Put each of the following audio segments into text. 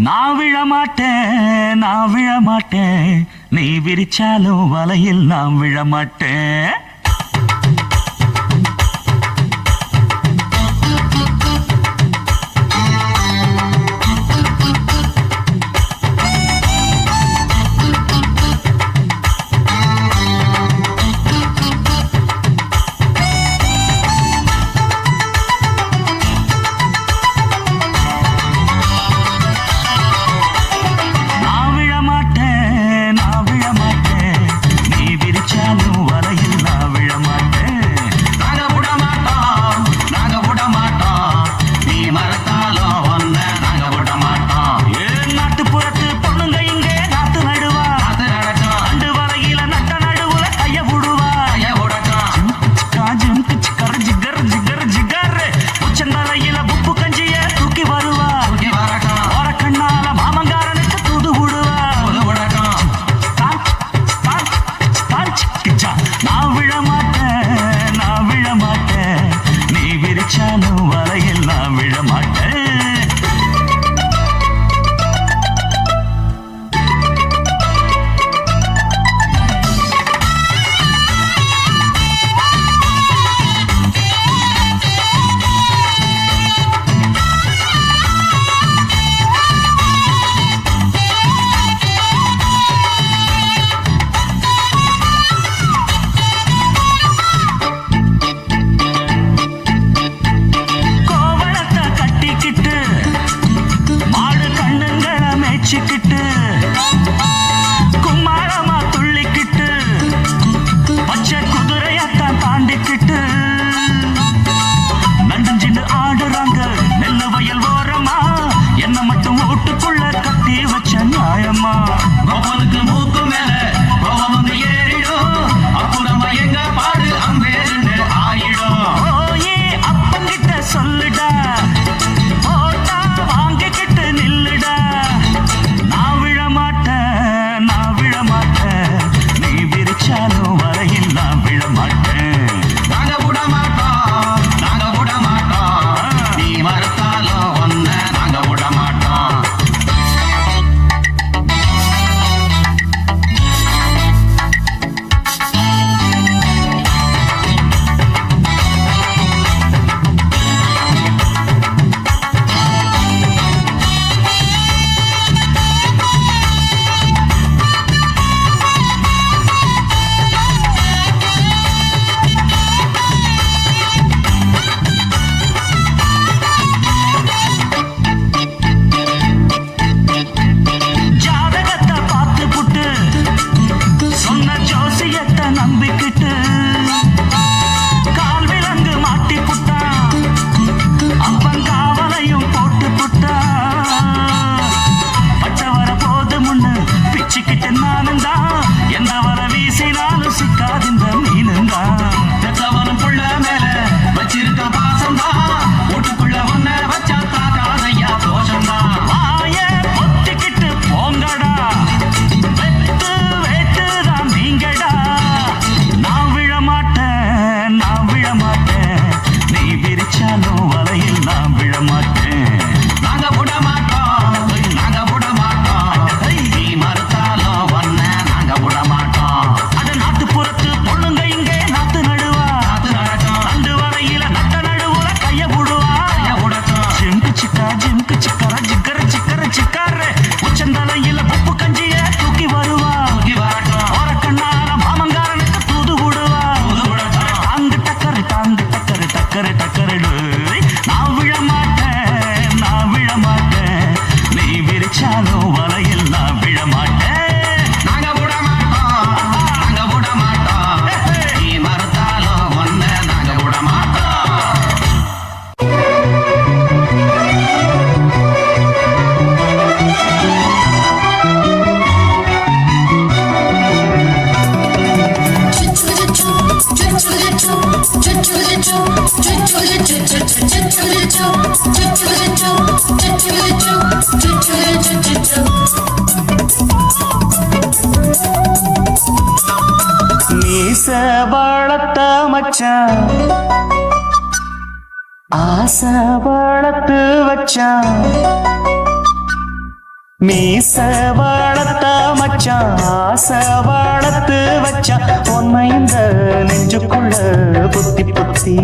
நான் விழமாட்டேன், நான் விழமாட்டேன், நீ விரிச்சாலும் வலையில் நான் விழமாட்டேன். மீச வளர்த்த மச்சான் ஆசை வளர்த்து வச்சான் மீச வளர்த்த மச்சான் ஆசை வளர்த்து வச்சான் உன்னை இந்த நெஞ்சுக்குள்ள புத்தி புத்தி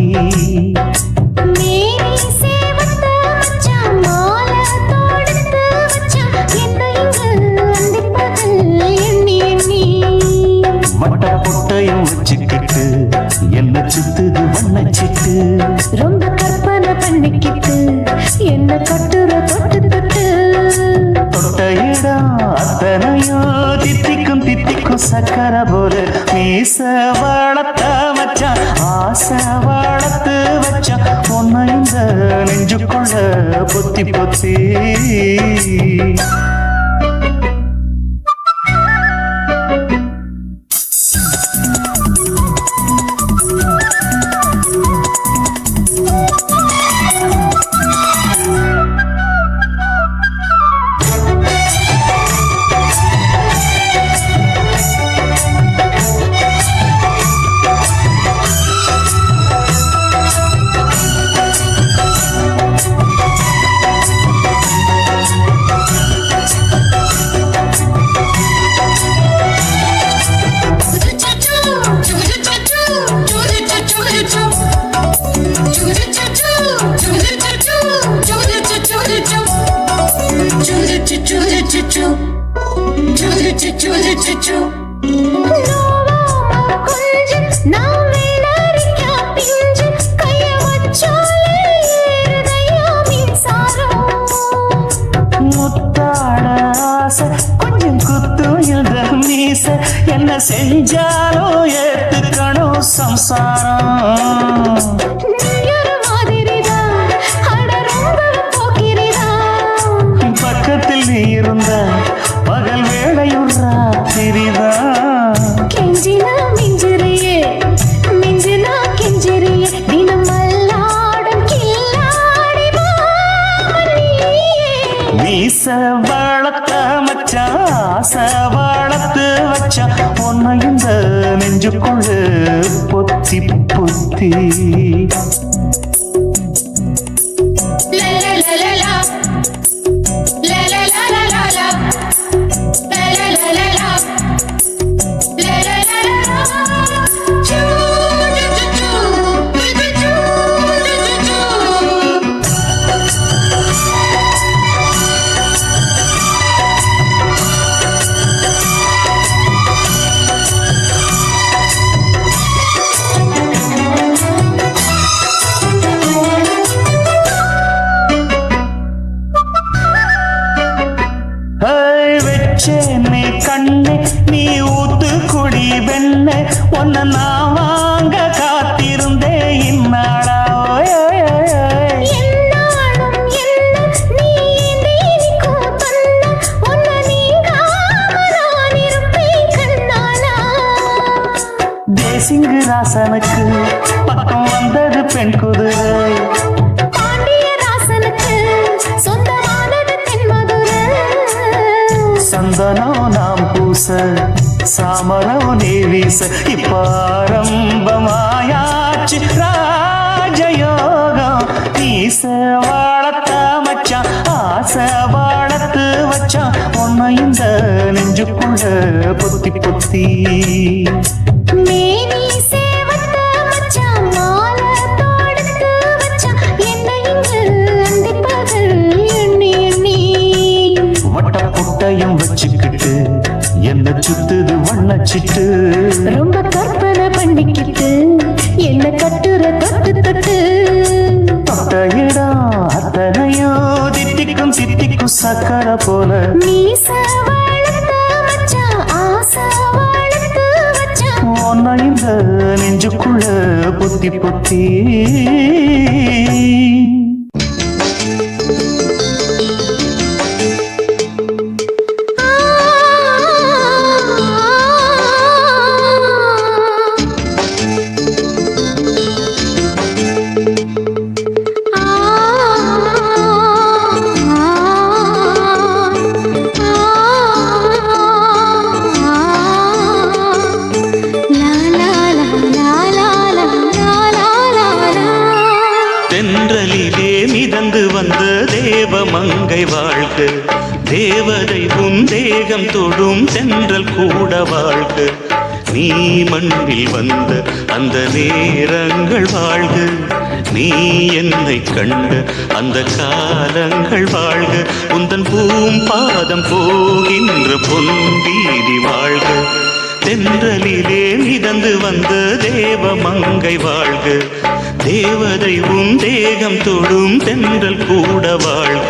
வட்ட பொட்டையும் வச்சுக்கிட்டு என்ன சுத்துது வண்ண சிட்டு ரொம்ப கற்பனை பண்ணிக்கிட்டு என்ன கட்டுற தொட்டு தொட்டு தொட்ட இடம் அத்தனையோ தித்திக்கும் தித்திக்கும் சக்கர போல மீச வளர்த்த வச்சான் ஆசை வளர்த்து வச்சான் உன்னை இந்த நெஞ்சுக்குள்ள பொத்தி பொத்தி கொஞ்சம் குத்துயத மீச என்ன செஞ்சாலும் ஏத்துக்கணும் சம்சாரம் பக்கத்தில் நீ இருந்த பகல் வேளையும் ராத்திரிதான் கெஞ்சினா மிஞ்சிறியே மிஞ்சினா கெஞ்சிறியே தினம் மல்லாடும் கில்லாடி மீச வளர்த்த மச்சான் ஆசை வளர்த்து வச்சான் உன்னை இந்த நெஞ்சுக்குள்ள பொத்தி பொத்தி நீ கண்ணே நீ ஊத்து குடி வெண்ண ஒன்ன நான் வாங்க காத்திருந்தே இந்நாளா தேசிங்கு ராசனுக்கு பக்கம் வந்தது பெண் குதிரை சந்தனம் நாம் பூச சாமரம் நீ வீச இப்பாரம்பமாயாச்சு ராஜயோகம் நீச வளர்த்த மச்சான் ஆசை வளர்த்து வச்சான் உன்னை இந்த நெஞ்சுக்குள்ள பொத்தி பொத்தி வச்சுக்கிட்டு என்ன சுத்துது வண்ண சிட்டு ரொம்ப கற்பனை பண்ணிக்கிட்டு என்ன கட்டுற தொட்டு தொட்டு தொட்ட இடம் அத்தனையோ தித்திக்கும் தித்திக்கும் சக்கர போல மீச வளர்த்த மச்சான் ஆசை வளர்த்து வச்சான் உன்னை இந்த நெஞ்சுக்குள்ள பொத்தி பொத்தி தென்றலிலே மிதந்து வந்த தேவ மங்கை வாழ்க தேவதை உன் தேகம் தொடும் சென்றல் கூட வாழ்க. நீ மண்ணில் வந்த அந்த நேரங்கள் வாழ்க. நீ என்னை கண்ட அந்த காலங்கள் வாழ்க. உந்தன் பூம்பாதம் போகின்ற பொன்வீதி வாழ்க. தென்றலிலே மிதந்து வந்த தேவ மங்கை வாழ்க. தேவதை உன் தேகம் தொடும் தென்றல் கூட வாழ்க.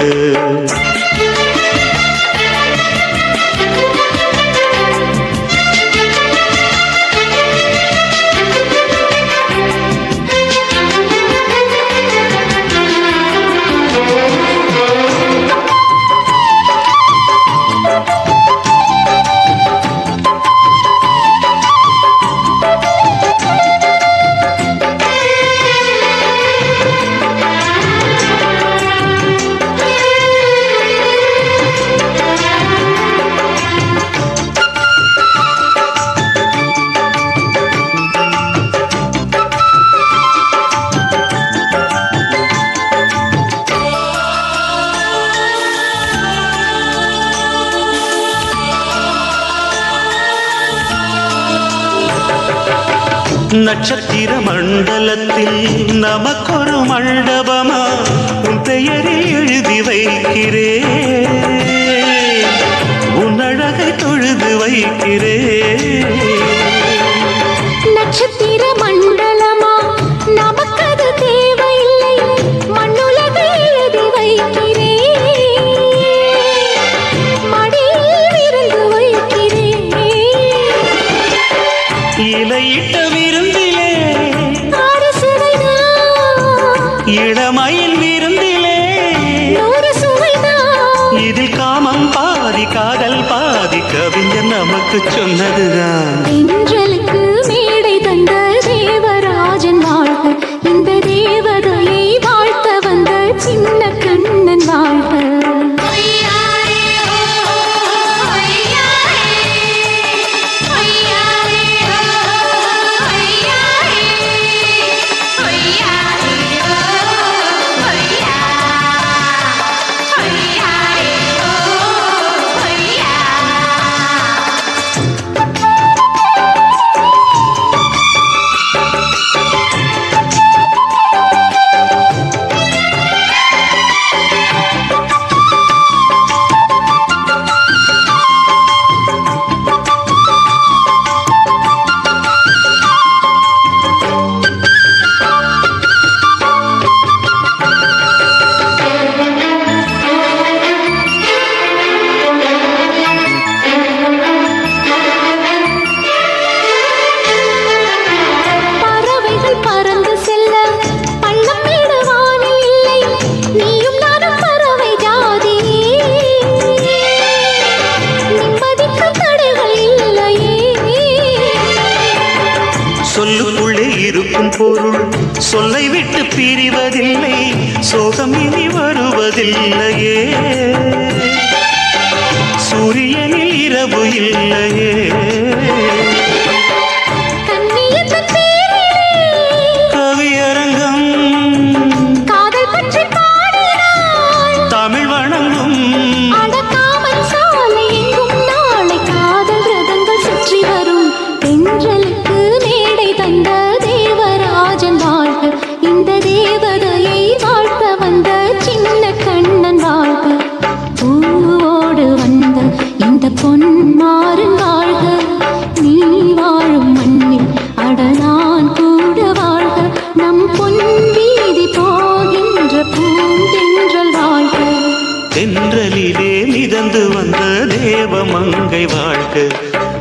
நட்சத்திர மண்டலத்தில் நமக்கொரு மண்டபமா உன் பெயரில் எழுதி வைக்கிறேன். உன் அழகை தொழுது வைக்கிறேன். நட்சத்திர மண்டலமா நமக்கது தேவையில்லை. மண்ணுலகை எழுதி வைக்கிறேன். மடியில் விருந்து வைக்கிறேன். இலையிட்ட இளமயில் விருந்திலே இதில் காமம் பாதி காதல் பாதி கவிஞர் நமக்கு சொன்னதுதான். தென்றலுக்கு மேடை தந்த தேவராஜன் வாழ்க. இந்த தேவதையை வாழ்த்த வந்த சின்ன கண்ணன் வாழ்க. சொல்லுக்குள்ளே இருக்கும் பொருள் சொல்லை விட்டு பிரிவதில்லை. சோகம் இனி வருவதில்லையே. சூரியனில் இரவு இல்லையே. கவியரங்கம் தமிழ் வணங்கும். தேவதையை வாழ்த்த வந்த சின்ன கண்ணன் வாழ்க. பூவோடு வந்த இந்த பொன்மாறன் வாழ்க. நீ வாழும் மண்ணில் அடனான் கூட வாழ்க. நம் பொன் வீதி போகின்ற பூந்தென்றல் வாழ்க. தென்றலிலே மிதந்து வந்த தேவ மங்கை வாழ்க.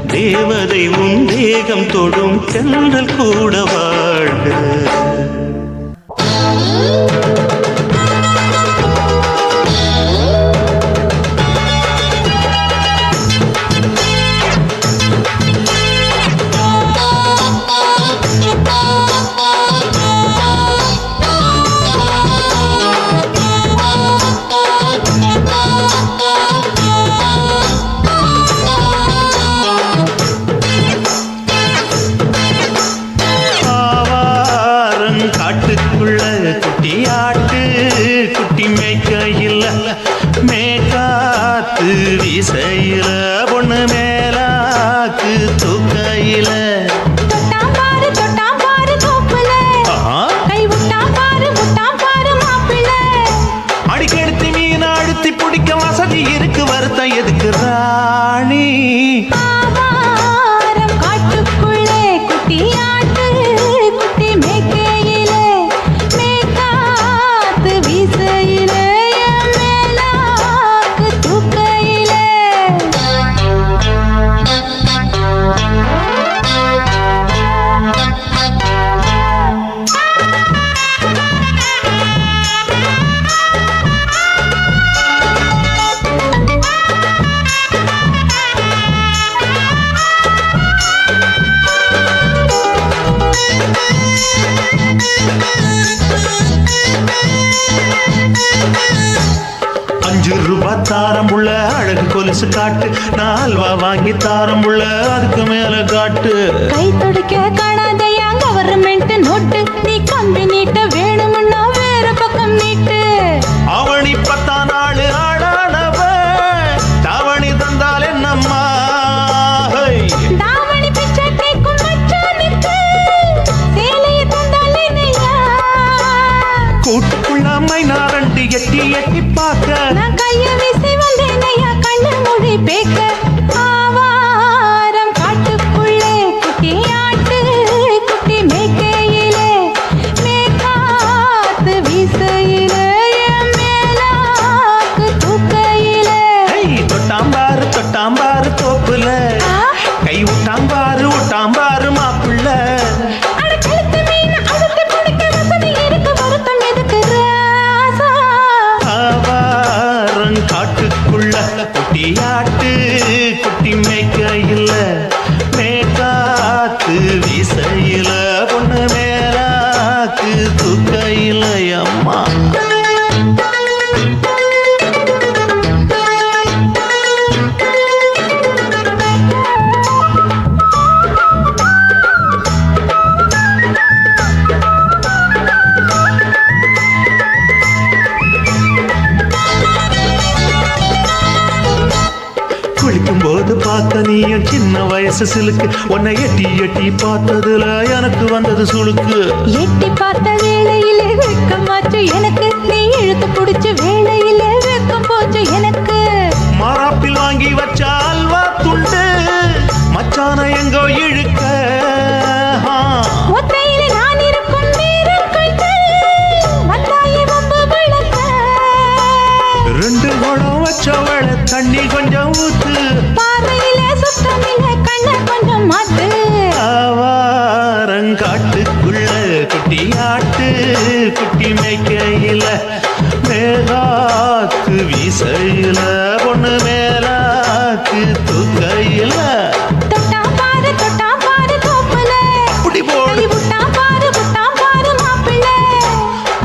தேவதை உன் தேகம் தொடும் தென்றல் கூட வாழ்க. வீசையில பொண்ணு மேலாக்கு தூக்கையில தொட்டாம் பாரு தோப்புல கை விட்டாம் பாரு மாப்பிள்ள அடிக்கெடுத்து மீன் அழுத்தி பிடிக்க வசதி இருக்கு வருத்தம் எதுக்கு ராணி ஆவாரம் காட்டுக்குள்ளே குட்டியாட்டு குட்டி மேய்க்கையிலே மேய்காத்து வீசையிலே என் மேலாக்கு தூக்கையிலே ₹5 தாரம் உள்ள அழகு கொலுசு காட்டு நால்வா வாங்கி தாரம் உள்ள அதுக்கு மேல காட்டு கை துடிக்க காணாதையா கவர்மெண்ட் நோட்டு நீ கம்பி நீட்ட வேணும்னா வேற பக்கம் நீட்டு அவனி 10 நாள் ஆடானவ தாவணி தந்தால் என்னம்மா தாவணி பிச்சை கேக்கும் மச்சானுக்கு சேலையை தந்தாலே நையா கூட்டுக்குள்ள மைனாரண்டி எட்டி எட்டி பார்க்க நான் கைய வீசி வந்தேன் ஐயா கண்ணு மொழி பேக்க ஆவாரம் காட்டுக்குள்ளே குட்டியாட்டு குட்டி மேய்க்கையிலே மேய்காத்து வீசையிலே என் மேலாக்கு தூக்கையிலே தொட்டாம்பாரு தோப்புல கை விட்டாம்பாரு மாப்பிள்ள அட கழுத்து மீன் அழுத்து பிடிக்க வசதி இருக்கு வருத்தம் எதுக்கு ராசா ஆவாரம் காட்டுக்குள்ள குட்டியாட்டு குட்டி மேய்க்கையில மேய்காத்து வீசையில பொண்ணு மேலாக்கு தூக்கையில அம்மா குளிக்கும் போது பார்த்த நீயும் சின்ன வயசு சிலுக்கு உன்னை எட்டி எட்டி பார்த்ததுல எனக்கு வந்தது சுளுக்கு எட்டி பார்த்த வேளையிலே வெக்கமாச்சு எனக்கு நீ இழுத்து பிடிச்ச வேளையிலே வெக்கம் போச்சு எனக்கு மாறாப்பில் வாங்கி வச்ச அல்வா துண்டு மச்சான எங்கோ இழுக்க ஒத்தையிலே நான் இருக்கும் நேரம் கண்டு வந்தாயே வம்பு விளக்க 2 குடம் வச்சவள தண்ணி கொஞ்சம் ஊத்து பார்வையிலே சுத்தமில்லை கண்ண கொஞ்சம் மாத்து ஆவாரங்காட்டுக்குள்ள குட்டியாட்டு குட்டி மேய்க்கையில மேலாக்கு வீசையில பொண்ணு மேலாக்கு தூக்கையில தொட்டாம் பாரு தோப்புல அப்படி போடு கை விட்டாம் பாரு மாப்பிள்ள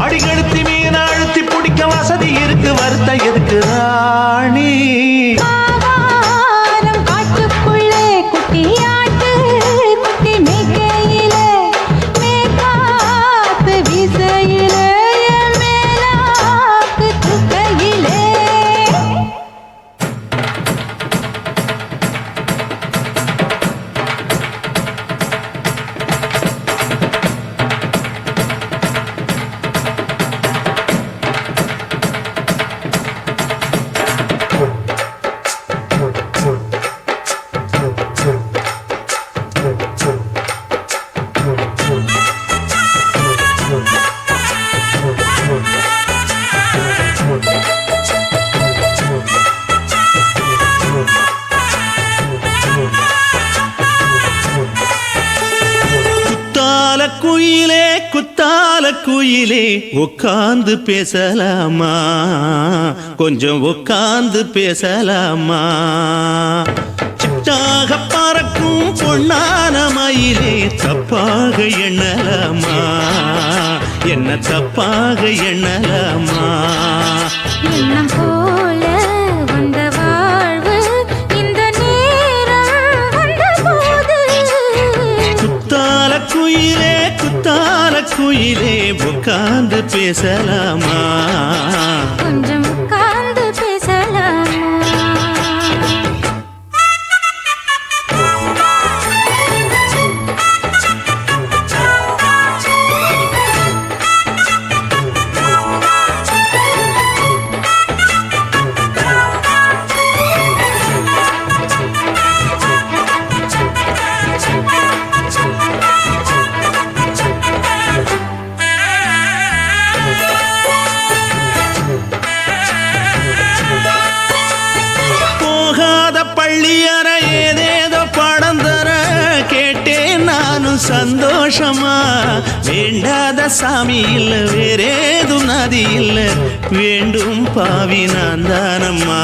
அடிக்கெடுத்து மீன் அழுத்தி பிடிக்க வசதி இருக்கு வருத்த எதுக்கு ராணி ஆவாரம் காட்டுக்குள்ளே குட்டியாட்டு குட்டி மேய்க்கையிலே மேய்காத்து வீசையிலே என் மேலாக்கு தூக்கையிலே குத்தால குயிலே உட்கார்ந்து பேசலாமா கொஞ்சம் உட்கார்ந்து பேசலாமா சிட்டாக பறக்கும் பொன்னான மயிலே தப்பாக எண்ணலாமா என்ன தப்பாக எண்ணலாமா எண்ணம் போல வந்த வாழ்வு இந்த நேரம் வந்தபோது குத்தால குயிலே உட்கார்ந்து பேசலாமா கொஞ்சம் உட்கார்ந்து பேசலாமா தானம்மா வேண்டாத சாமி இல்ல வேறேது நதி இல்ல வேண்டும் பாவி நான் தானம்மா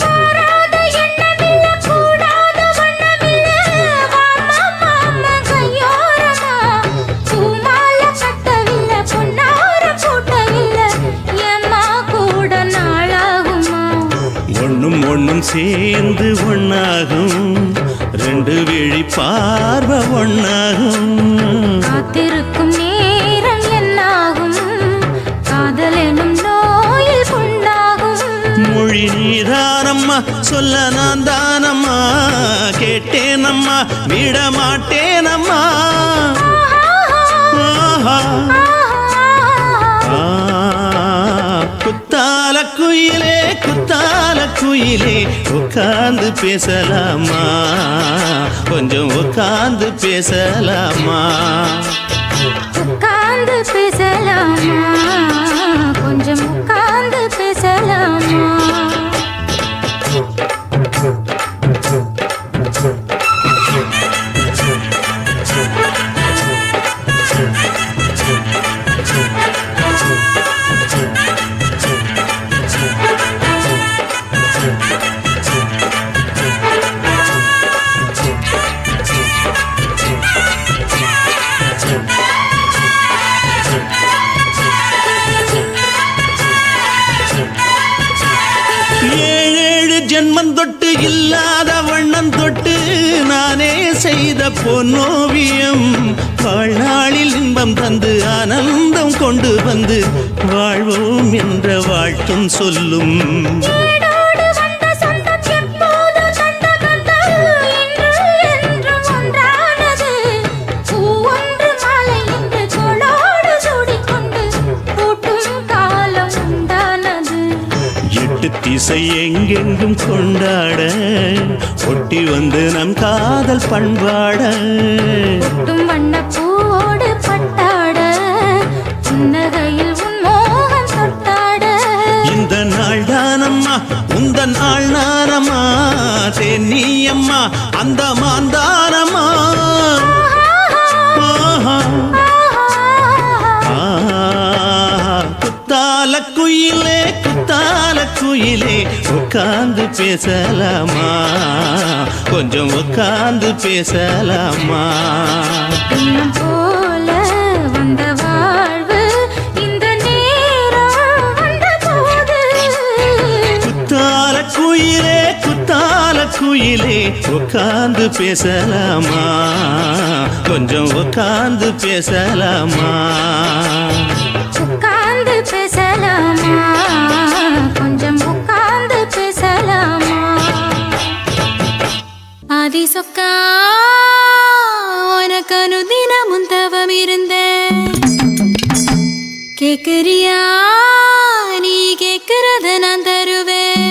மாறாத எண்ணமில்ல, கூடாத வண்ணமில்ல, வாம்மா மாமா கையோரமா. பூமாலை கட்டவில்லை, பொன்னார பூட்டவில்லை, ஏம்மா கூட நாளாகுமா? ஒண்ணும் ஒண்ணும் சேர்ந்து ஒண்ணாகும் ரெண்டு விழி பார்வை ஒண்ணாகும் காத்திருக்கும் நேரம் என்னாகும்? காதல் எனும் நோயில் புண்ணாகும். மொழி நீதானம்மா சொல்ல நான் தானம்மா கேட்டேனம்மா விட மாட்டேனம்மா ஆஹா. குத்தால குயிலே குத்தால குயிலே உட்கார்ந்து பேசலாமா கொஞ்சம் உட்கார்ந்து பேசலாமா உட்கார்ந்து பேசலாமா, கொஞ்சம் உட்கார்ந்து பேசலாமா? ஏழேழு ஜென்மம் தொட்டு இல்லாத வண்ணம் தொட்டு நானே செய்த பொன்னோவியம் வாழ்நாளில் இன்பம் தந்து ஆனந்தம் கொண்டு வந்து வாழ்வோம் என்ற வாழ்த்தும் சொல்லும் ஏடோடு வந்த சொந்தம் எப்போதும் தந்த பந்தம் இன்று என்றும் ஒன்றானது. பூ ஒன்று மாலை என்று தோளோடு சூடிக்கொண்டு பூட்டும் காலம் உண்டானது. எட்டு திசை எங்கெங்கும் கொண்டாட ஒட்டி வந்து நம் காதல் பண்பாட பொட்டும் வண்ணப் பூவோடு பட்டாட, புன்னகையில் உன் மோகம் தொட்டாட. இந்த நாள் தானம்மா உந்த நாள் நானம்மா தென்னியம்மா அந்த மாந்தானம்மா ஆஹா. குத்தால குயிலே குத்தால குயிலே உட்கார்ந்து பேசலாமா கொஞ்சம் உட்கார்ந்து பேசலாமா இன்னும் போல வந்த வாழ்வு இந்த நேரம் வந்த போது. குத்தால குயிலே குத்தால குயிலே உட்கார்ந்து பேசலாமா கொஞ்சம் உட்கார்ந்து பேசலாமா உட்கார்ந்து பேசலாமா, கொஞ்சம் உட்கார்ந்து பேசலாமா? ஆதி சொக்கா உனக்கு அனுதினமும் தவம் இருந்தேன். கேக்குறியா? நீ கேக்குறத நான் தருவேன்.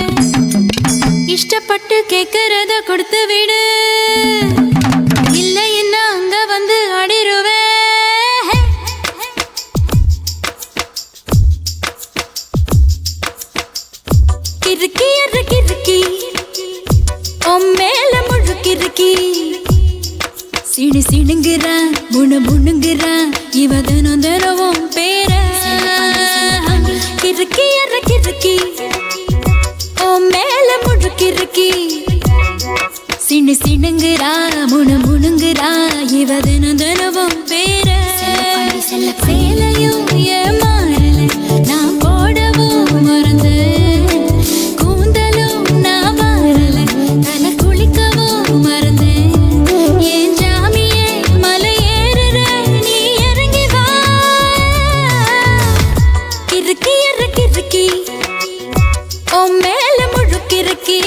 இஷ்டப்பட்டு கேக்குறத கொடுத்து விடு, இல்லை என்ன அங்க வந்து அடிருவேன். கிறுக்கி எற கிறுக்கி உன் மேல முழுக்கிறுக்கி சிடு சிடுங்குறா முணு முணுங்குறா இவ தினம் தினமும் பேர கிறுக்கி எற கிறுக்கி உன் மேல முழுக்கிறுக்கி சிடு சிடுங்குறா முணு முணுங்குறா இவ தினம் தினமும் பேர சேலையும் ஏமாறல நான் போடவும் மறந்தேன். கூந்தலும் நான் மாறல தலை குளிக்கவும் மறந்தேன். என் ஜாமியே மலை ஏறுற நீ இறங்கி வா. கிறுக்கி எற கிறுக்கி உன் மேல முழுக்கிறுக்கி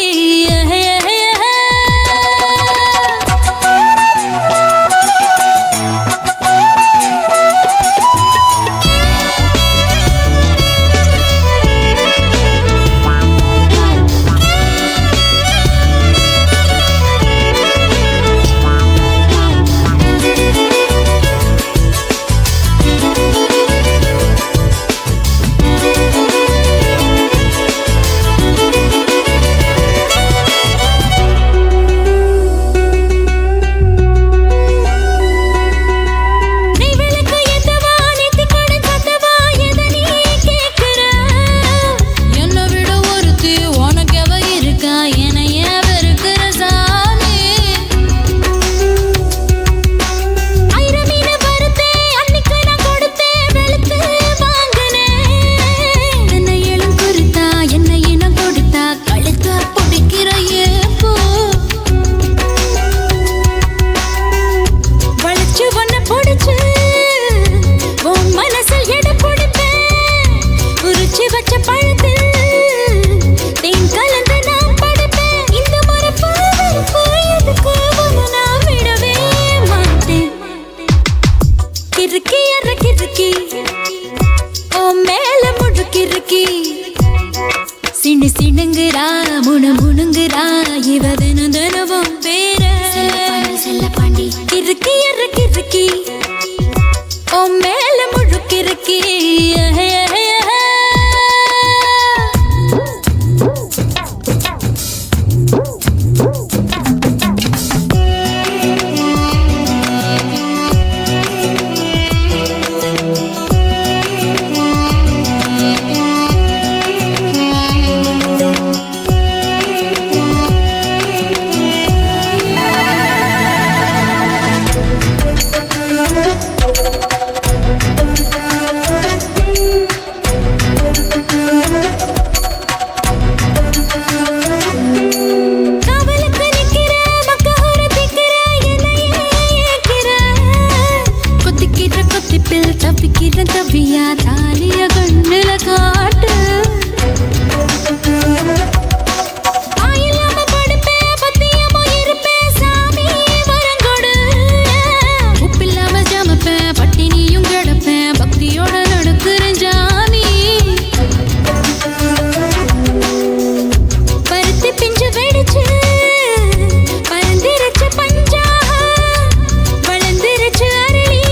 சிண்டு சிணுங்குறா முணுங்குறா இவ தினம் தினமும் பேர செல்ல பாண்டி கிறுக்கி கிறுக்கி ஓ மேல முழுக்கிறுக்கி தப்பியா தாலிய கண்ணுல காட்டு ஆயில்லாம படுப்பே பத்தியமோ இருப்பே சாமி வரங்கொடு உப்பில்லாம ஜமப்பே பட்டினியும் கிடப்பே பக்தியோட நடக்கிறேன் ஜாமி பருத்தி பிஞ்சு வெடிச்சு பறந்திருச்சு பஞ்சா வளர்ந்திருச்சு அரளி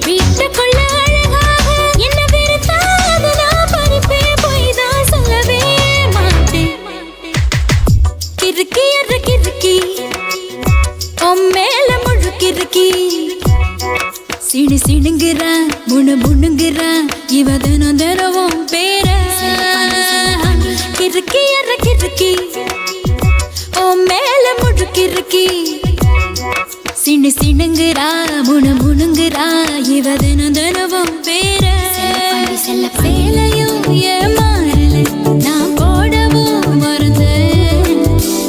வீட்டுக்குள்ள அழகாக என்ன வெறுத்தாது நான் பறிப்பே போய் தான் சொல்லவே மாட்டேன் கிறுக்கி கிறுக்கி மேல முழுக்கிறுக்கி சிடு சிடுங்குறா முணுங்குறா இவ தினம் தினமும் பேர கிறுக்கி கிறுக்கி மேல முழுக்கிறுக்கி சிண்டு சிணுங்குறா முணுங்குறா இவ தினம் தினமும் பேர சேலையும் ஏமாறல நான் போடவும் மறந்து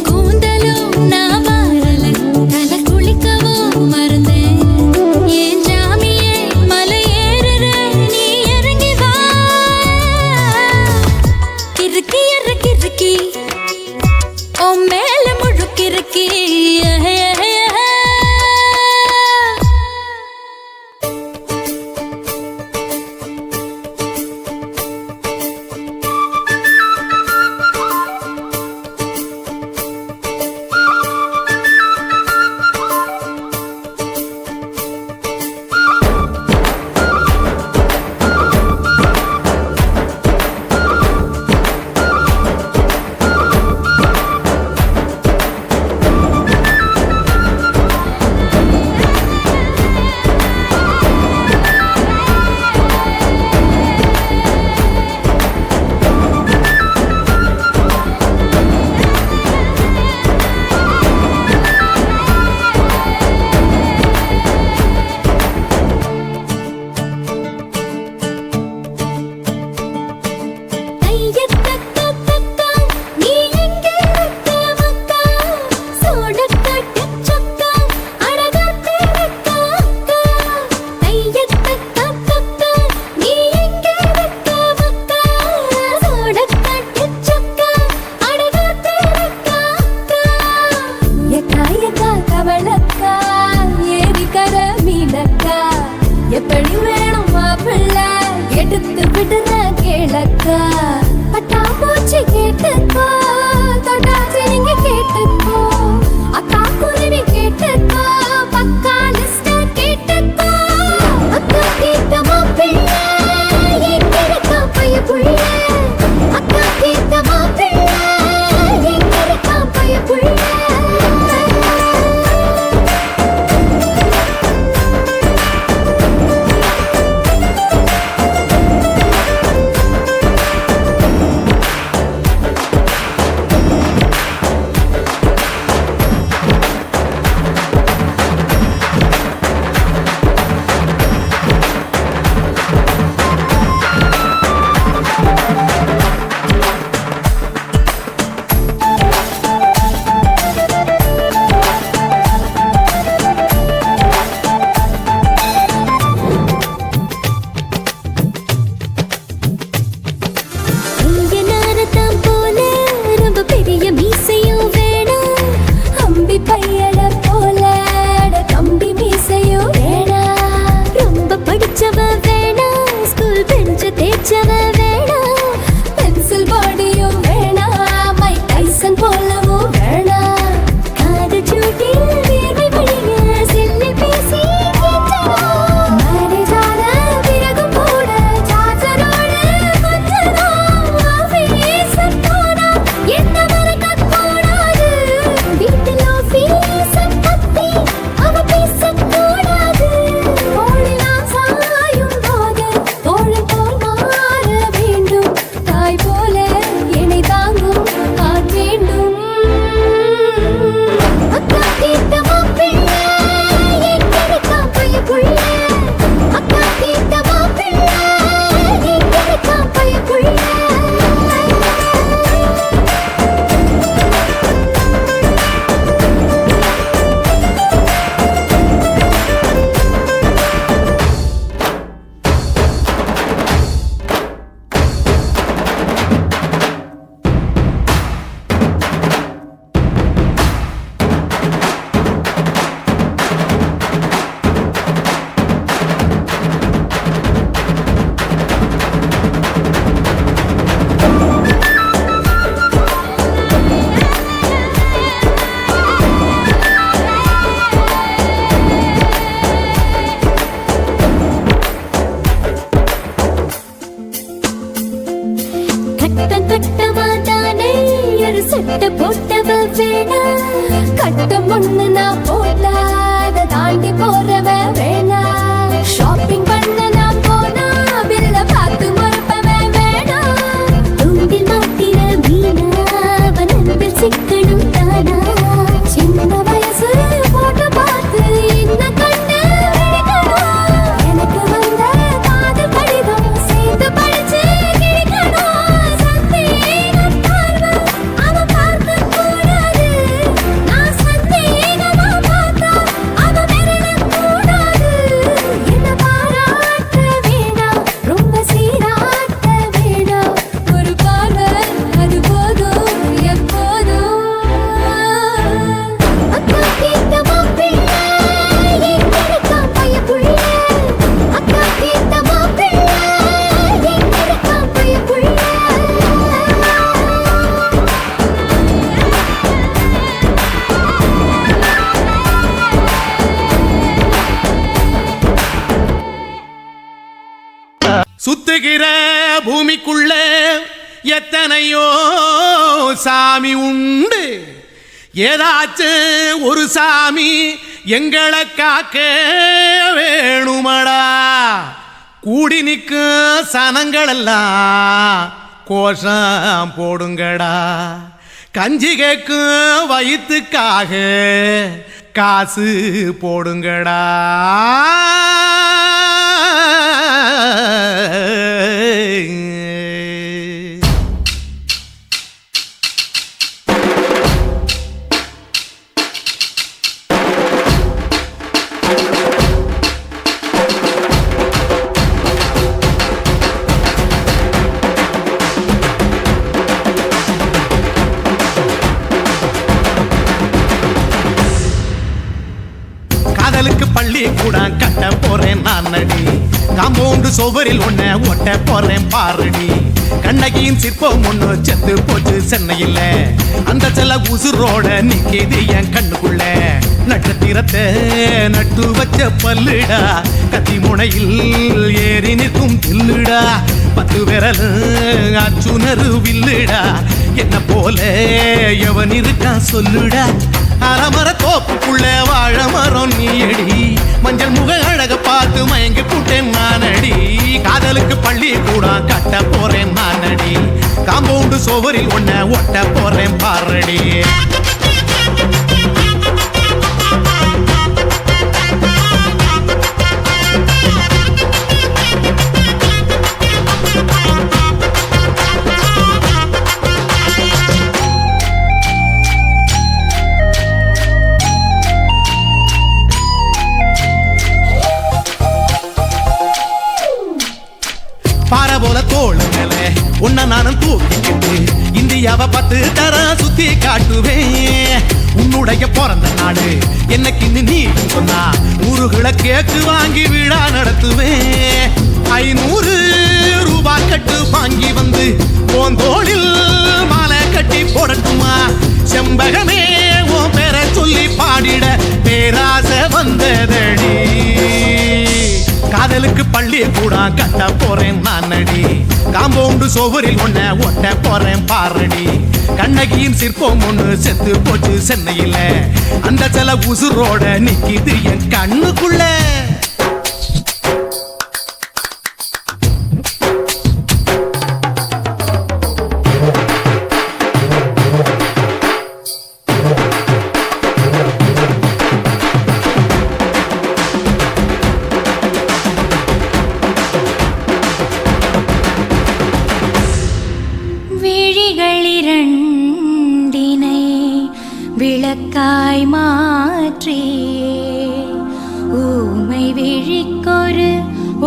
கூந்தலும் நான் மாறல தலை குளிக்கவும் மறந்தேன் ஏன் ஜாமியே மலை ஏறுற நீ இறங்கி வா கிறுக்கி கிறுக்கி ஓ மேல முழுக்கிறுக்கி எப்படி வேணும் மாப்பிள்ள எடுத்து விடுற கேளக்கா கட்டம் கட்டமா தானே ஒரு சட்டை போட்டவ வேணா, கட்டம் ஒண்ணு நான் போட்டா அதை தாண்டி போறவ வேணா, ஷாப்பிங் பண்ண நான் போனா பில்ல பார்த்து மறப்பவ வேணா, தூண்டில் மாட்டின மீனா அவன் அன்பில் சிக்கணும் தானா, சின்ன வயசு போட்டு பார்த்து என்ன கண்டு விழிக்கணும், எனக்கு வந்த காதல் கடிதம் சேர்த்து படிச்சு கிழிக்கணும், சந்தேகம் பார்வை அவ பார்க்க கூடாது, நான் சந்தேகமா பார்த்தா அவ மெரள கூடாது, என்ன பாராட்ட வேணாம் ரொம்ப சீராட்ட வேணாம், ஒரு பார்வை அது போதும் எப்போதும். அக்கா கேட்ட மாப்பிள்ளை எங்கிருக்கான் பையப்புள்ள, அக்கா கேட்ட மாப்பிள்ளை எங்கிருக்கான் பையப்புள்ள. சுத்துகிற பூமிக்குள்ள எத்தனையோ சாமி உண்டு, ஏதாச்சும் ஒரு சாமி எங்களை காக்க வேணுமடா, கூடி நிற்கும் சனங்களெல்லாம் கோஷம் போடுங்கடா, கஞ்சி கேக்கும் வயிற்றுக்காக காசு போடுங்கடா. காதலுக்கு பள்ளி கூட கட்ட போறேன் நான் நடி, காம்பவுண்டு சுவரில் ஒன்ன ஒட்ட போறேன் பாரடி, கண்ணகியின் சிற்பம் ஒண்ணு செத்து போச்சு சென்னையில், அந்த செல்ல உசுரோட நிக்கிது என் கண்ணுக்குள்ள, நட்சத்திரத்தை நட்டு வச்ச பல்லுடா, கத்தி முனையில் ஏறி நிற்கும் தில்லுடா, 10 விரல் அச்சுணரு வில்லுடா, என்ன போல எவன் இருக்கா சொல்லுடா, அலமர தோப்புக்குள்ள வாழ மரம் நீயடி, மஞ்சள் முக அழக பார்த்து மயங்கி புட்டேன் நானடி, காதலுக்கு பள்ளி கூட கட்ட போறேன் நானடி, காம்பவுண்டு சுவரில் ஒன்ன ஒட்ட போறேன் பாரடி. பாறை போல தோள் மேல உன்ன நானும் தூக்கிக்கிட்டு இந்தியாவை 10 தரம் சுத்தி காட்டுவேன், உன்னுடைய பிறந்த நாடு என்னைக்கு நீ சொன்னா 100 கேக்கு வாங்கி விழா நடத்துவேன், 500 ரூபாய் கட்டு வாங்கி வந்து போந்தோளில் மாலை கட்டி போடட்டுமா, செம்பகமே உன் பேரை சொல்லி பாடிட பேராசை வந்ததடி, காதலுக்கு பள்ளி கூட கட்ட போறேன் நானடி, காம்பவுண்டு சுவரில் ஒன்ன ஒட்ட போறேன் பாரடி, கண்ணகியின் சிற்பம் ஒண்ணு செத்து போச்சு சென்னையில், அந்த சில உசுரோட நிக்கிது என் கண்ணுக்குள்ள. விழிகளிரண்டினை விளக்காய் மாற்றி ஊமை விழிக்கொரு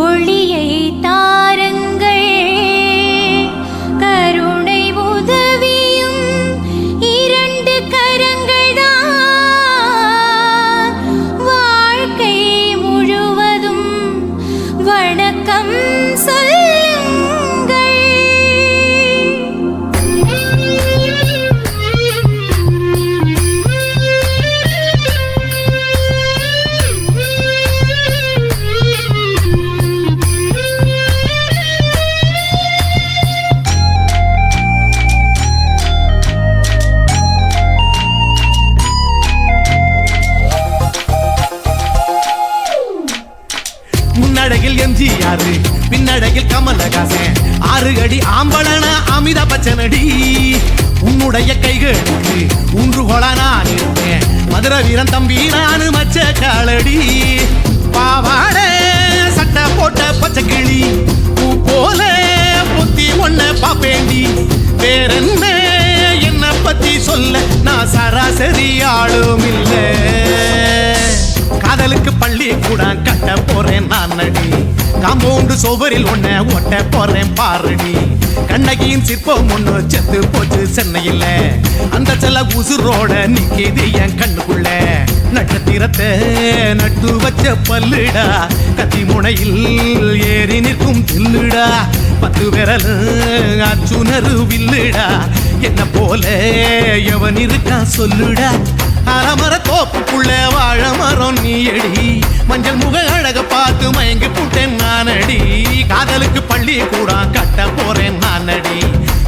ஒளியை தாருங்கள், கருணை உதவியும் 2 கரங்கள் தான், வாழ்க்கை முழுவதும் வணக்கம் சொல்லுங்கள். படைச்சனடி உன்னுடைய கைகளுக்கு ஊன்றுகோலா நான் இருக்கேன் மதுரை வீரன் தம்பி நானு மச்ச காலடி பாவாட சட்டை போட்ட பச்சை கிளி பூ போல பொத்தி ஒன்ன பாப்பேண்டி வேறென்ன என்ன பத்தி சொல்ல நான் சராசரி ஆளும் இல்ல காதலுக்கு பள்ளி கூட கட்ட போறேன் நான் நடி காம்பவுண்டு சுவரில் ஒன்ன ஒட்ட போறேன் பாருடி கண்ணகியின் சிற்பம் ஒண்ணு செத்து போச்சு சென்னையில் அந்த செல்ல உசுரோட நிக்கிது என் கண்ணுக்குள்ள நட்சத்திரத்தை நட்டு வச்ச பல்லுடா கத்தி முனையில் ஏறி நிற்கும் தில்லுடா 10 விரல் அச்சுணரு வில்லுடா என்ன போல எவன் இருக்கா சொல்லுடா அறமர தோப்புக்குள்ள வாழ மரம் நீ அடி மஞ்சள் முக அழக பார்த்து மயங்கி புட்டேன் நானடி காதலுக்கு பள்ளி கூட கட்ட போறேன் நானடி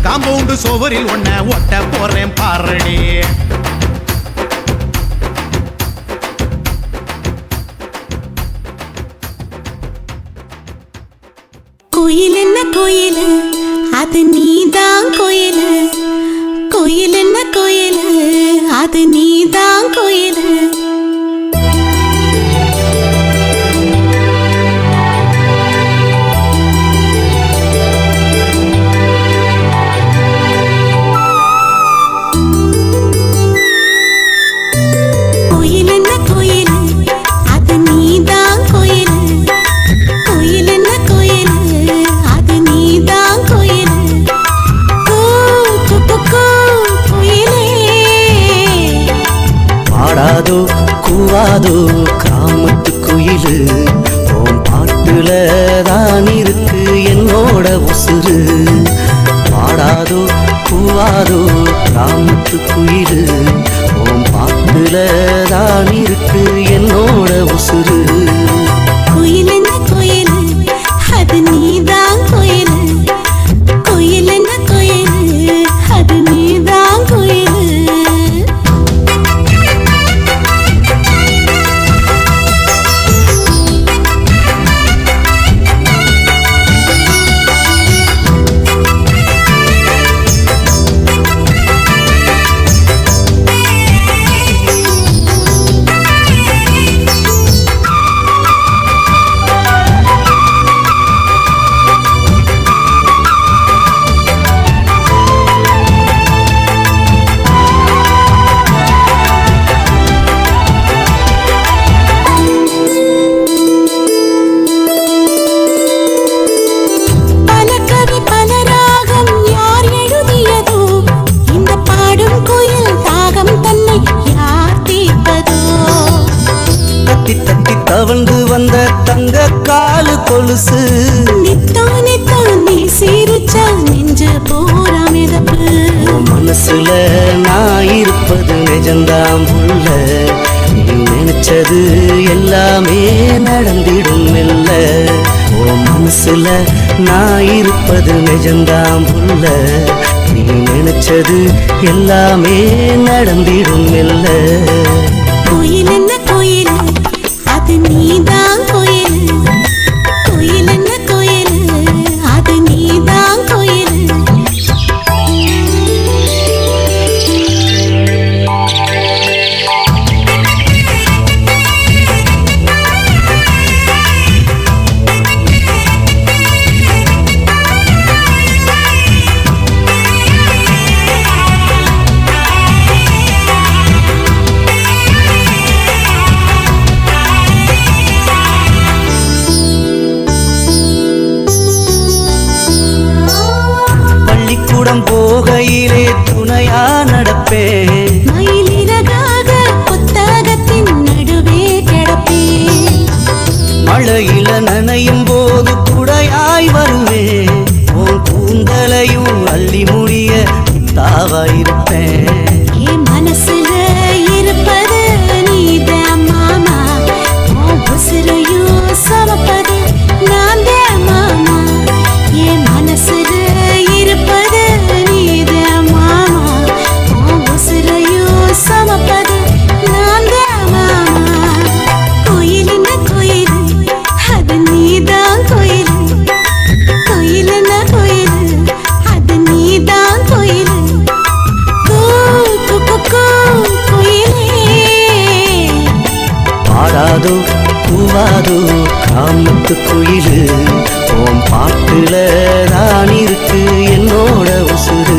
காம்பவுண்டு சுவரில் ஒன்ன ஒட்ட போறேன் பாரடி கோயில் என்ன கோயில் அது நீதான் கோயில் கோயில் என்ன கோயில் அது நீதான் கோயில் கோயில் என்ன கோயில் அது நீதான் கோயில் கோயில் என்ன கோயில் அது நீதான் கோயில் பாடாதோ கூவாதோ கிராமத்து குயிலு ஓம் பாட்டுல தான் இருக்கு என்னோட உசுறு பாடாதோ கூவாதோ கிராமத்து குயிலு ஓம் பாட்டுல தான் இருக்கு என்னோட உசுறு கோயில் என்ன கோயில் அது நீதான் கோயில் கோயில் என்ன கோயில் அது நீதான் கோயில் தவழ்ந்து வந்த தங்க காலு கொலுசு நித்தோ நித்தோ நீ சிரிச்சா நெஞ்ச போற மிதப்பு மனசுல நான் இருப்பது நிஜந்தாம் புள்ள நீ நினைச்சது எல்லாமே நடந்திடும் மெல்ல ஓ மனசுல நான் இருப்பது நிஜந்தாம் புள்ள நீ நினைச்சது எல்லாமே நடந்திடும் மெல்ல கோயில் என்ன கோயில் அது நீதான் கோயில் கோயில் என்ன கோயில் அது நீதான் கோயில் பள்ளிக்கூடம் போகையிலே துணையா நடப்பேன் மயிலிறகாக புத்தகத்தின் நடுவே கிடப்பேன் மழையில நனையும் போது குடையாய் வருவேன் உன் கூந்தலையும் அள்ளி முடிய தாவாயிருப்பேன் என் மனசுல இருப்பது நீதான் மாமா உன் உசுரையும் சமப்பது நான் தான் மாமா என் மனசுல இருப்பது நீதான் மாமா உன் உசுரையும் சமப்பது நான் தான் மாமா கோயில் என்ன கோயில் அது நீதான் கோயில் கோயில் என்ன கோயில் அது நீதான் காட்டுக்குயிலு ஓம் பாட்டுல தான் இருக்கு என்னோட உசுறு.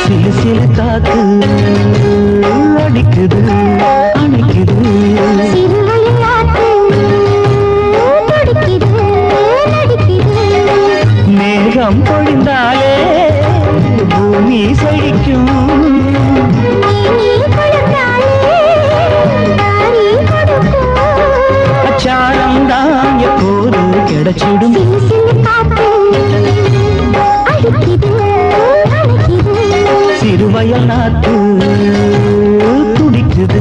சிலு சிலு காத்து அடிக்குது அணைக்குது, மேகம் பொழிந்தாலே பூமி செழிக்கும், அச்சாரம் தான் எப்போது கிடைச்சிடும். சிறுவயல் நாத்து துடிக்குது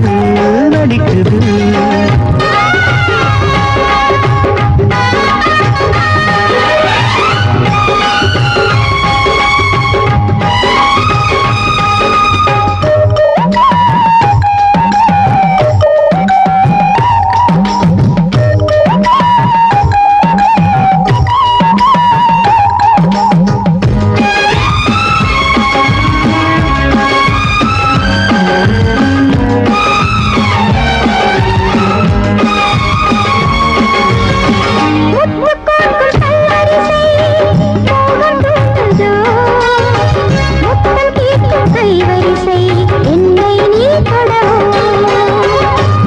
நடிக்குது,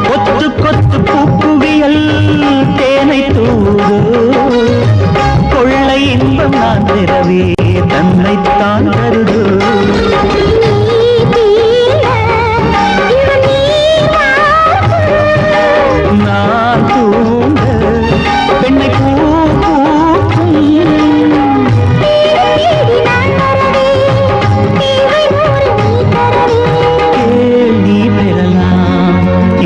கொத்து கொத்து பூக்குவியல் தேனை தூதோ, கொள்ளை இன்பம் நான் பெறவே தன்னைத்தான் தருதோ. நான் தூங்க பெண்ணை பூ பூக்கும், நீ பெறலாம்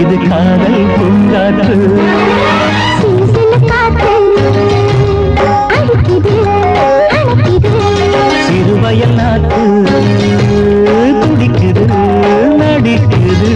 இது காதல் பூங்காற்று. சிறுவயல் நாட்டு துடிக்குது நடிக்குது.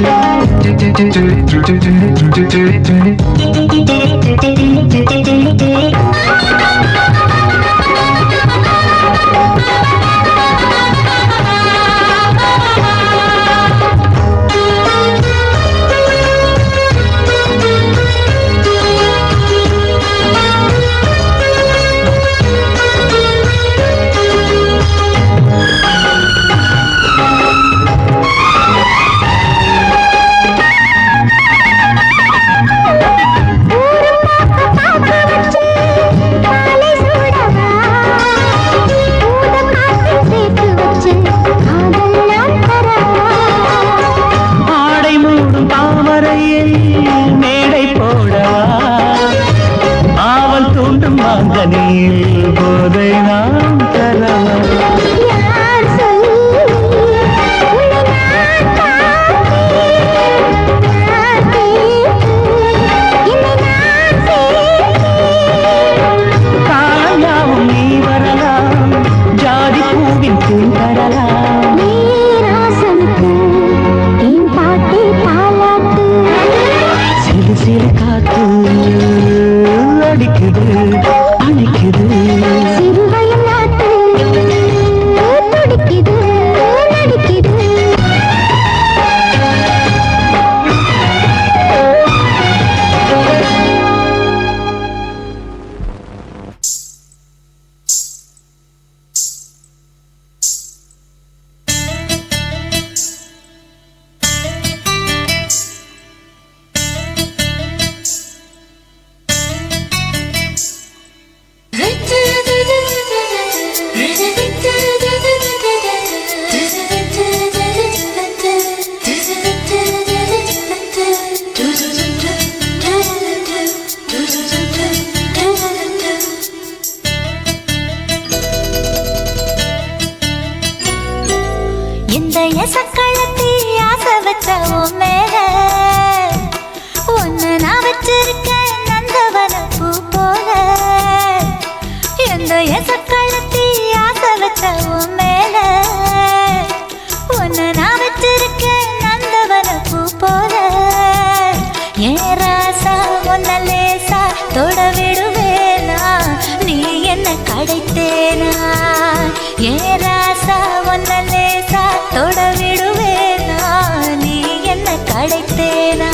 படைத்தேனா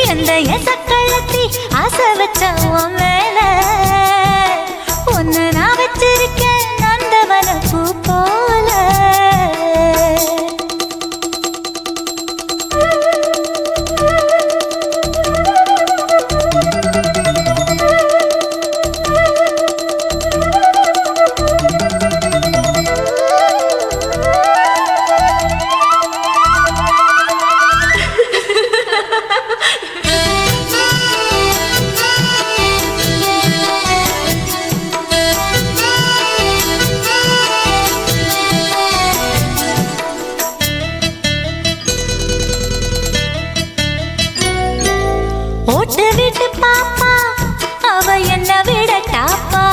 எந்த எசக்கள்ளத்தி ஆசை வச்ச உன் மேல ஒன்னு நான் வச்சிருக்கேன் நந்தவன பூ போல ஓட்டு விட்டு பாப்பா அவ என்ன விட டாப்பா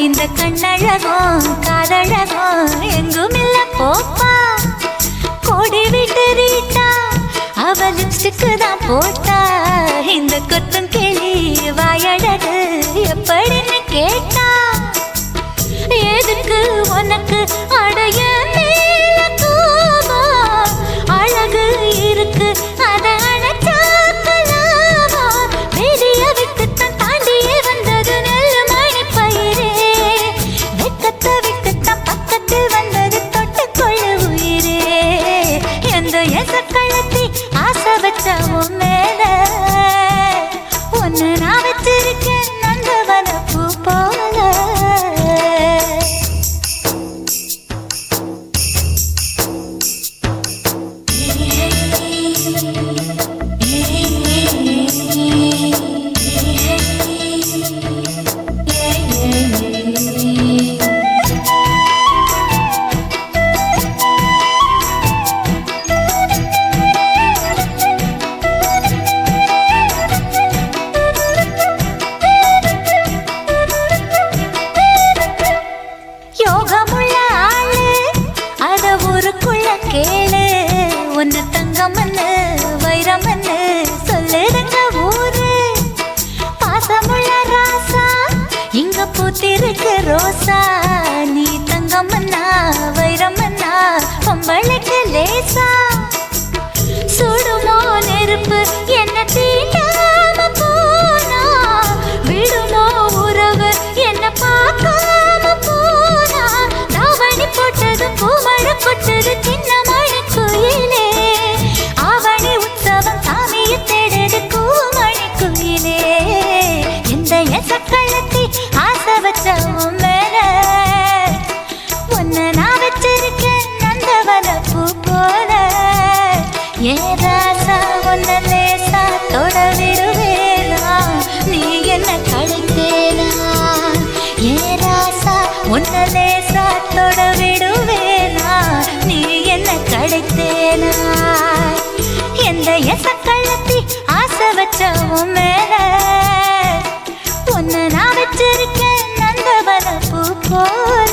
இந்த கண்ணழகும் காதழகும் எங்கும் இல்ல போப்பா கோடி விட்டு ரீட்டா அவ லிப்ஸ்டிக்கு தான் போட்டா இந்த கொத்தும் கிளி வாயழகு எப்படின்னு கேட்டா எதுக்கு உனக்கு அடைய மேல கோபம் அழகு இருக்கு அத அணைச்சாக்கலாமா வெளிய விட்டுத்தான் தாண்டியே வந்தது நெல் மணி பயிரே வெக்கத்தை விட்டுத்தான் பக்கத்தில் வந்தது தொட்டுக்கொள்ள உயிரே எந்த எசக்கள்ளத்தி ஆசை வச்ச உன் மேல ஒன்னு நான் வச்சிருக்கேன் நந்தவன பூ போல யோகமுள்ள ஆளு அத ஊருக்குள்ள கேளு ஒன்னு தங்கமன்னு வைரமன்னு சொல்லுறங்க ஊரு பாசமுள்ள ராசா இங்க பூத்திருக்கு ரோசா நீ தங்கமன்னா வைரமன்னா பொம்பளைக்கு லேசா சுடுமோ நெருப்பு என்ன தீண்டாம போனா விடுமோ உறவு என்ன பார்க்காம போனா தாவணி போட்டது பூமழை கொட்டது சின்ன மழை குயிலே ஆவணி உற்சவம் சாமியை தேடுது கூமணி குயிலே எந்த எசக்கள்ளத்தி ஆசை வச்ச உன் மேல ஒன்னு நான் வச்சிருக்கேன் நந்தவன பூ போல ஏராசா ஒன்ன லேசா தொட விடுவேனா நீ என்ன கழித்தேனா ஏராசா ஒன்ன லேசா தொட விடுவேனா நீ என்ன கழித்தேனா எந்த எசக்கள்ளத்தி ஆசை வச்ச உன் மேல ஒன்னு நான் வச்சிருக்கேன் நந்தவன பூ போல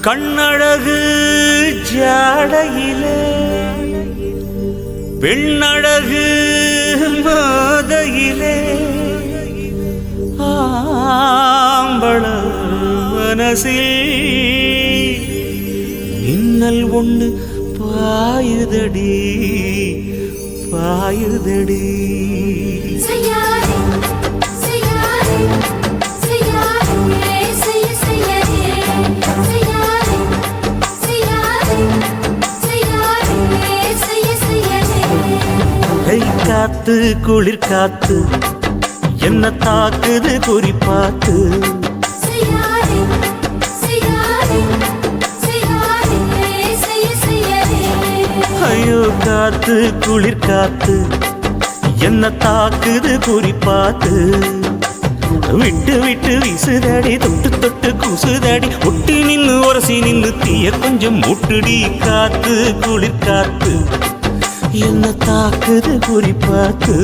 கண்ணழகு ஜாடையிலே பெண்ணழகு மாதையிலே ஆம்பள மனசில் மின்னல் ஒன்று பாயுதடி பாயுதடி காத்து குளிர் காத்து என்ன தாக்குது குறி பார்த்து ஐயோ காத்து குளிர் காத்து என்ன தாக்குது குறி பார்த்து விட்டு விட்டு வீசுதடி தொட்டு தொட்டு கூசுதடி ஒட்டி நின்னு உரசி நின்னு தீய கொஞ்சம் முட்டுடி காத்து குளிர் காத்து என்ன தாக்குது குறி பார்த்து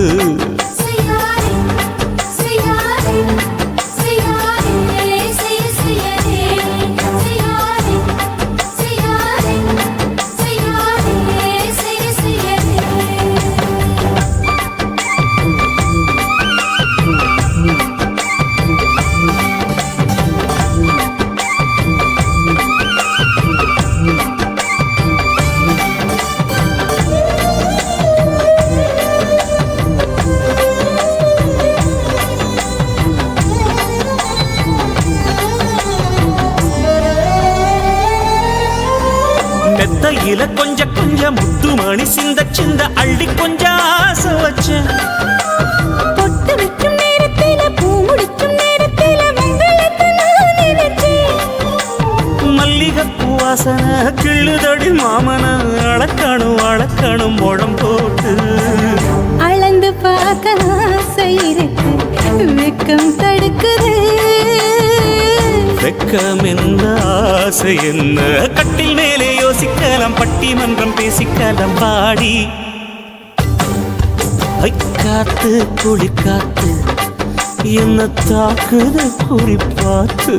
செய்யாதே சிந்த சிந்த அள்ளி கொஞ்சம் ஆசை வச்சேன். பொட்டு வைக்கும் நேரத்தில பூ முடிக்கும் நேரத்தில மங்களத்தை நான் நினைச்சேன். மல்லிகைப்பூ வாசனை கிள்ளுதடி மாமன அளக்கணும் அளக்கணும் முழம் போட்டு. அளந்து பார்க்க ஆசை இருக்கு, வெக்கம் தடுக்குது. வெக்கம் என்ன ஆசை என்ன, கட்டில் மேலே யோசிக்கலாம், பட்டிமன்றம் பேசிக்கலாம் பாடி. காத்து குளிக்காத்து என்ன தாக்குது குறிப்பாத்து.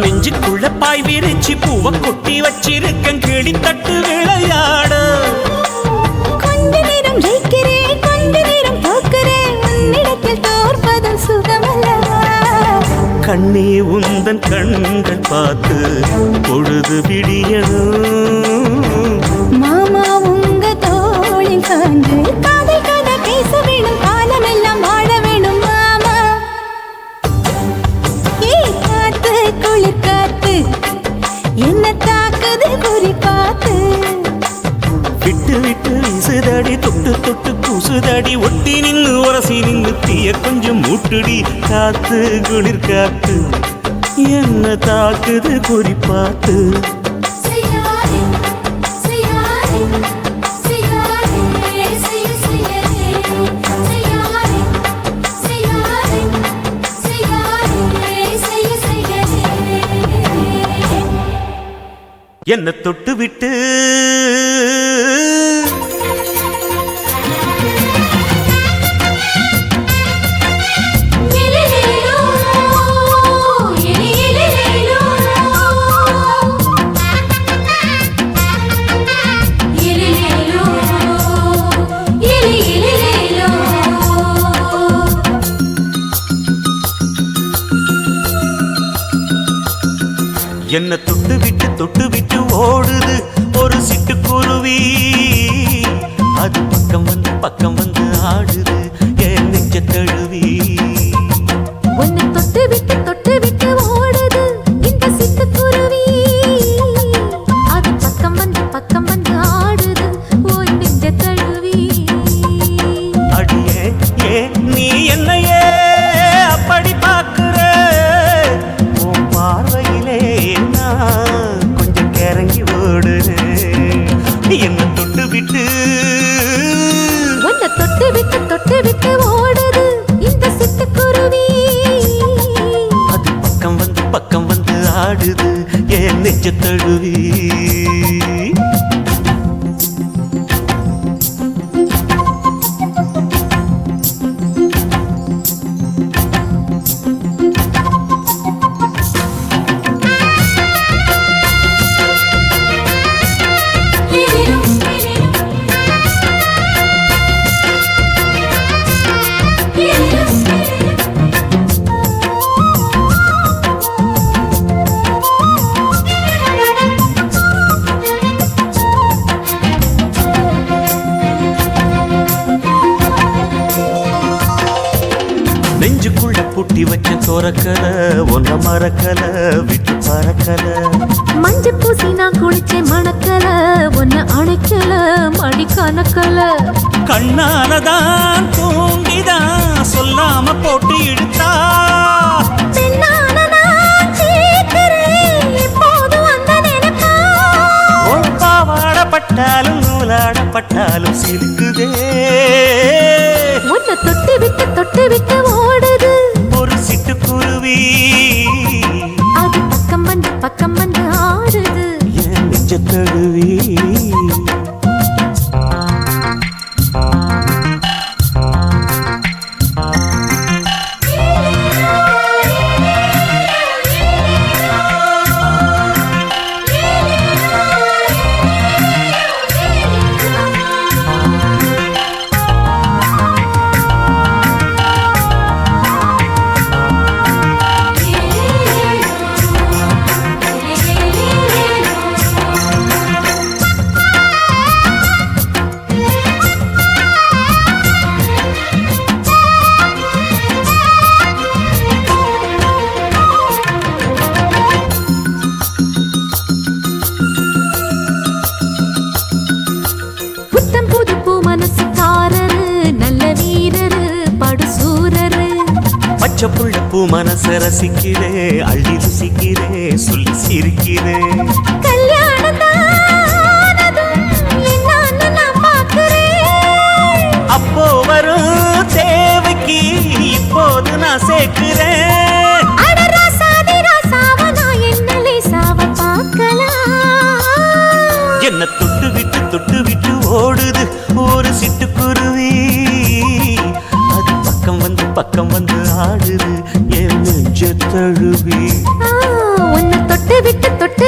நெஞ்சுக்குள்ள பாய் விரிச்சு பூவ கொட்டி வச்சிருக்கேன், கிளி தட்டு விளையாட. கொஞ்ச நேரம் ஜெயிக்கிறேன், கொஞ்ச நேரம் தோக்கிறேன், உன்னிடத்தில் தோற்பதும் சுகமல்லவா. கண்ணே உந்தன் கண்கள் பார்த்து பொழுது விடியணும். மாமா உங்க தோளில் சாய்ந்து காதல் கதை பேச வேணும், காலமெல்லாம் வாழ வேணும் மாமா. ஏ காத்து குளிர் காத்து என்ன தாக்குது குறிப்பாத்து. விட்டு விட்டு வீசுதடி தொட்டு தொட்டு கூசுதடி, ஒட்டி நின்னு உரசி நின்னு தீய கொஞ்சம் மூட்டுடி. காத்து குளிர் காத்து என்ன தாக்குது குறிப்பாத்து. என்ன தொட்டு விட்டு என்ன தொட்டு விட்டு ஓடுது ஒரு சிட்டுக்குருவி. அது பக்கம் வந்து ஆடுது என் நெஞ்ச தழுவி. உன்னை தொட்டு விட்டு ஓடுது இந்த சிட்டுக்குருவி. அது பக்கம் வந்து ஆடுது ஓய் நெஞ்ச தழுவி. அடியே ஏ நீ என்னையே அப்படி பார்க்கிற, உன் பார்வையிலே நான் கொஞ்சம் கிறங்கி ஓடுறேன். என்ன தொட்டு விட்டு உன்னை தொட்டு விட்டு ஓடுது இந்த சிட்டுக்குருவி. அது பக்கம் வந்து ஆடுது என் நெஞ்ச தழுவி. நெஞ்சுக்குள்ள பூட்டி வச்ச சோரக்கல ஒன்ன மறக்கல விட்டு பறக்கல. மஞ்ச பூசி நான் குளிச்சேன் மணக்கல, ஒன்ன அணைக்கல மடி கணக்கல. கண்ணாலதான் தூங்கிதான் சொல்லாம போட்டு இழுத்தா. பாவாடப்பட்டாலும் நூலாடப்பட்டாலும் சிலுக்குதே. உன்னை தொட்டு விட்டு ஓடுது ஒரு சிட்டுக்குருவி. அது பக்கம் வந்து ஆடுது என் நெஞ்ச தழுவி. பச்சை புள்ள பூ மனச ரசிக்கிறே அள்ளி ருசிக்கிறே சொல்லி சிரிக்கிறேன் அப்போ வரும் தேவைக்கு இப்போது நான் சேர்க்கிறேன் என்ன தொட்டு விட்டு ஓடுது ஒரு சிட்டுக்குருவி அது பக்கம் வந்து ஆடுது என் நெஞ்ச தழுவி உன்னை தொட்டு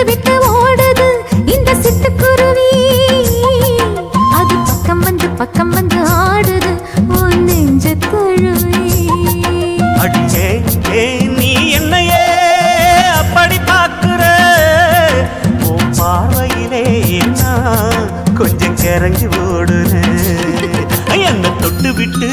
விட்டு ஓடுது இந்த சிட்டுக்குருவி அது பக்கம் வந்து ஆடுது உன் நெஞ்ச தழுவி அடியே நீ என்னையே அப்படி பார்க்கிற உன் பார்வையிலே நான் கொஞ்சம் கிறங்கி ஓடுறேன் என்ன தொட்டு விட்டு